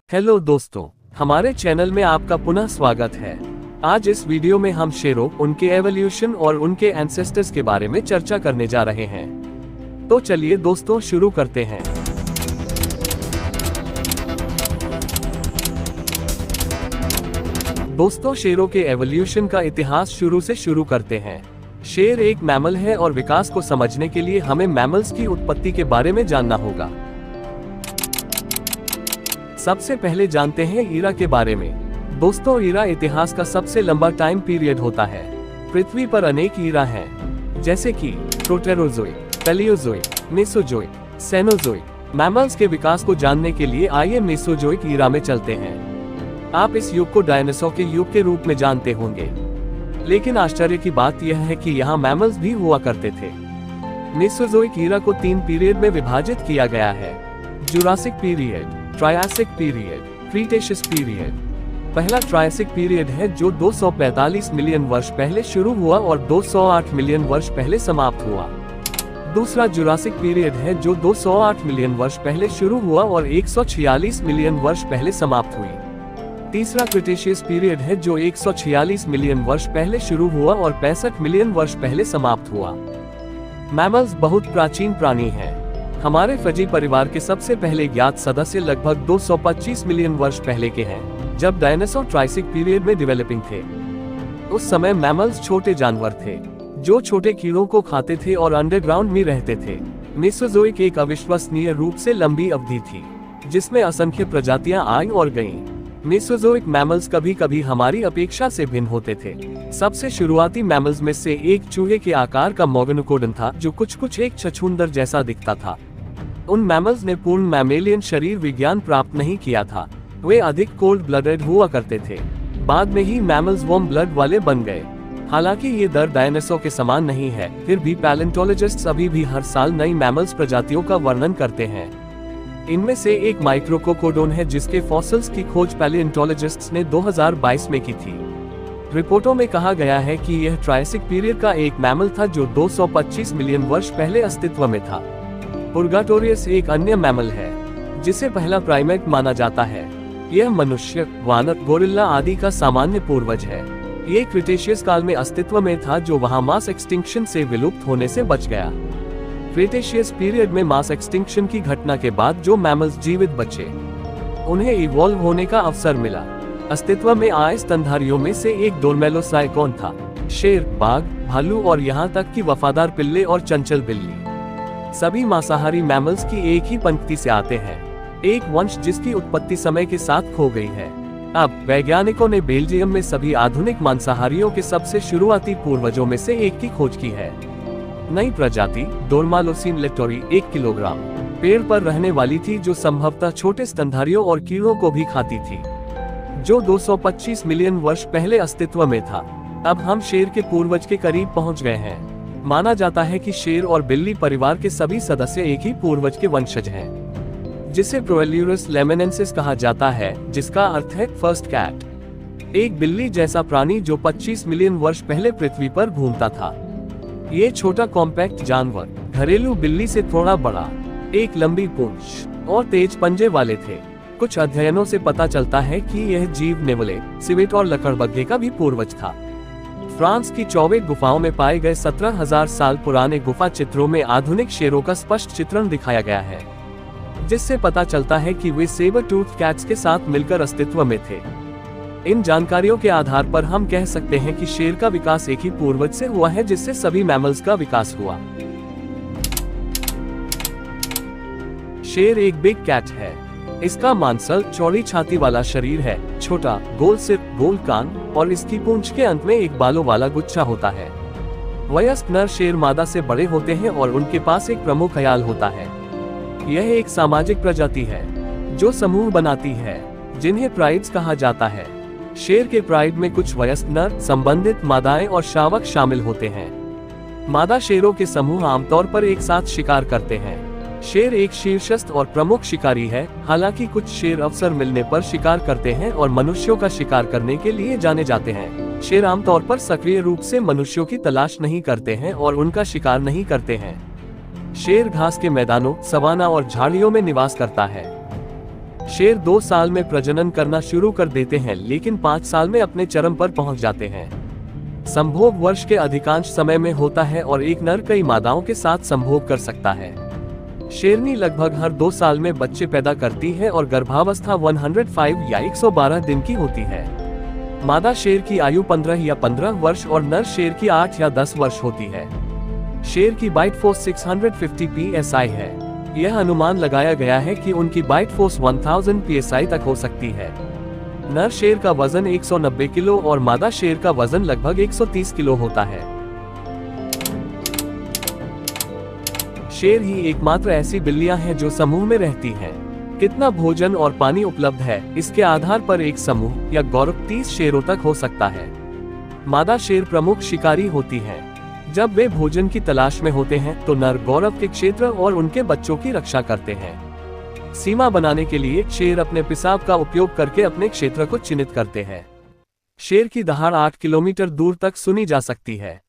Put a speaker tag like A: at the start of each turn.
A: Hello दोस्तों, हमारे channel में आपका पुनः स्वागत है। आज इस वीडियो में हम शेरों, उनके एवोल्यूशन और उनके एंसेस्टर्स के बारे में चर्चा करने जा रहे हैं। तो चलिए दोस्तों शुरू करते हैं। दोस्तों, शेरों के एवोल्यूशन का इतिहास शुरू करते हैं। शेर एक मैमल है और विकास को समझने के लिए हमें मैमल्स की उत्पत्ति के बारे में जानना होगा। सबसे पहले जानते हैं ईरा के बारे में। दोस्तों, ईरा इतिहास का सबसे लंबा टाइम पीरियड होता है। पृथ्वी पर अनेक ईरा हैं, जैसे कि Proterozoic, Palaeozoic, Mesozoic, Cenozoic. Mammals के विकास को जानने के लिए आइए मेसोजोइक ईरा में चलते हैं। आप इस युग को डायनासोर के युग के रूप में जानते होंगे, लेकिन आश्चर्य की बात यह है कि यहाँ मैमल्स भी हुआ करते थे। मेसोजोइक ईरा को 3 पीरियड में विभाजित किया गया है: Jurassic period, Triassic period, Cretaceous period. पहला ट्रायासिक पीरियड है जो 245 मिलियन वर्ष पहले शुरू हुआ और 208 मिलियन वर्ष पहले समाप्त हुआ। दूसरा जुरासिक पीरियड है जो 208 मिलियन वर्ष पहले शुरू हुआ और 146 मिलियन वर्ष पहले समाप्त हुई। तीसरा क्रिटेशियस पीरियड है जो 146 मिलियन वर्ष पहले शुरू हुआ और 65 मिलियन वर्ष पहले समाप्त हुआ। मैमल्स बहुत प्राचीन प्राणी हैं। हमारे फजी परिवार के सबसे पहले ज्ञात सदस्य लगभग 225 मिलियन वर्ष पहले के हैं, जब डायनासोर ट्राइसिक पीरियड में डेवलपिंग थे। उस समय मैमल्स छोटे जानवर थे जो छोटे कीड़ों को खाते थे और अंडरग्राउंड में रहते थे। मेसोजोइक एक अविश्वसनीय रूप से लंबी अवधि थी, जिसमें असंख्य प्रजातियां आई और गईं। मेसोजोइक मैमल्स कभी कभी हमारी अपेक्षा से भिन्न होते थे। सबसे शुरुआती मैमल्स में से एक चूहे के आकार का मोगेनोकोडन था, जो कुछ एक छछूंदर जैसा दिखता था। उन मैमल्स ने पूर्ण मैमेलियन शरीर विज्ञान प्राप्त नहीं किया था। वे अधिक कोल्ड ब्लडेड हुआ करते थे। बाद में ही मैमल्स वार्म ब्लड वाले बन गए। हालांकि ये दर डायनासोर के समान नहीं है, फिर भी पैलेंटोलॉजिस्ट्स अभी भी हर साल नई मैमल्स प्रजातियों का वर्णन करते हैं। इनमें से एक माइक्रोकोकोडोन है, जिसके फॉसिल्स की खोज पैलेंटोलॉजिस्ट्स ने 2022 में की थी। रिपोर्टों में कहा गया है कि यह ट्रायसिक पीरियड का एक मैमल था जो 225 मिलियन वर्ष पहले अस्तित्व में था। पुर्गाटोरियस एक अन्य मैमल है जिसे पहला प्राइमेट माना जाता है। यह मनुष्य, वानर, गोरिल्ला आदि का सामान्य पूर्वज है। ये क्रिटेशियस काल में अस्तित्व में था, जो वहां मास एक्सटिंक्शन से विलुप्त होने से बच गया। क्रिटेशियस पीरियड में मास एक्सटिंक्शन की घटना के बाद जो मैमल्स जीवित बचे, उन्हें इवॉल्व होने का अवसर मिला। अस्तित्व में आए स्तनधारियों में से एक डोर्मेलोसाइकोन था। शेर, बाघ, भालू और यहाँ तक कि वफादार पिल्ले और चंचल बिल्ली सभी मांसाहारी मैमल्स की एक ही पंक्ति से आते हैं, एक वंश जिसकी उत्पत्ति समय के साथ खो गई है। अब वैज्ञानिकों ने बेल्जियम में सभी आधुनिक मांसाहारियों के सबसे शुरुआती पूर्वजों में से एक की खोज की है। नई प्रजाति डोर्मालोसिन लेटोरी 1 किलोग्राम पेड़ पर रहने वाली थी, जो संभवतः छोटे स्तनधारियों और कीड़ों को भी खाती थी, जो 225 मिलियन वर्ष पहले अस्तित्व में था। अब हम शेर के पूर्वज के करीब पहुंच गए हैं। माना जाता है कि शेर और बिल्ली परिवार के सभी सदस्य एक ही पूर्वज के वंशज हैं, जिसे प्रोएल्यूरस लेमेनेंसिस कहा जाता है, जिसका अर्थ है फर्स्ट कैट। एक बिल्ली जैसा प्राणी जो 25 मिलियन वर्ष पहले पृथ्वी पर घूमता था। ये छोटा कॉम्पैक्ट जानवर घरेलू बिल्ली से थोड़ा बड़ा, एक लंबी पूंछ और तेज पंजे वाले थे। कुछ अध्ययनों से पता चलता है कि यह जीव नेवले, सिवेट और लकड़बग्घे का भी पूर्वज था। फ्रांस की चौबेट गुफाओं में पाए गए 17,000 साल पुराने गुफा चित्रों में आधुनिक शेरों का स्पष्ट चित्रण दिखाया गया है, जिससे पता चलता है कि वे सेबर टूथ कैट्स के साथ मिलकर अस्तित्व में थे। इन जानकारियों के आधार पर हम कह सकते हैं कि शेर का विकास एक ही पूर्वज से हुआ है, जिससे सभी मैमल्स का विकास हुआ। शेर एक बिग कैट है। इसका मांसल चौड़ी छाती वाला शरीर है, छोटा गोल सिर, गोल कान और इसकी पूंछ के अंत में एक बालों वाला गुच्छा होता है। वयस्क नर शेर मादा से बड़े होते हैं और उनके पास एक प्रमुख ख्याल होता है। यह एक सामाजिक प्रजाति है जो समूह बनाती है, जिन्हें प्राइड्स कहा जाता है। शेर के प्राइड में कुछ वयस्क नर, संबंधित मादाएं और शावक शामिल होते हैं। मादा शेरों के समूह आमतौर पर एक साथ शिकार करते हैं। शेर एक शीर्षस्थ और प्रमुख शिकारी है, हालांकि कुछ शेर अवसर मिलने पर शिकार करते हैं और मनुष्यों का शिकार करने के लिए जाने जाते हैं। शेर आमतौर पर सक्रिय रूप से मनुष्यों की तलाश नहीं करते हैं और उनका शिकार नहीं करते हैं। शेर घास के मैदानों, सवाना और झाड़ियों में निवास करता है। शेर 2 साल में प्रजनन करना शुरू कर देते हैं, लेकिन 5 साल में अपने चरम पर पहुंच जाते हैं। संभोग वर्ष के अधिकांश समय में होता है और एक नर कई मादाओं के साथ संभोग कर सकता है। शेरनी लगभग हर 2 साल में बच्चे पैदा करती है और गर्भावस्था 105 या 112 दिन की होती है। मादा शेर की आयु 15 या 15 वर्ष और नर शेर की 8 या 10 वर्ष होती है। शेर की बाइट फोर्स 650 psi है। यह अनुमान लगाया गया है कि उनकी बाइट फोर्स 1000 psi तक हो सकती है। नर शेर का वजन 190 किलो और मादा शेर का वजन लगभग 130 किलो होता है। शेर ही एकमात्र ऐसी बिल्लियां हैं जो समूह में रहती हैं। कितना भोजन और पानी उपलब्ध है, इसके आधार पर एक समूह या ग्रुप 30 शेरों तक हो सकता है। मादा शेर प्रमुख शिकारी होती हैं। जब वे भोजन की तलाश में होते हैं तो नर गौरव के क्षेत्र और उनके बच्चों की रक्षा करते हैं। सीमा बनाने के लिए शेर अपने पेशाब का उपयोग करके अपने क्षेत्र को चिन्हित करते हैं। शेर की दहाड़ 8 किलोमीटर दूर तक सुनी जा सकती है।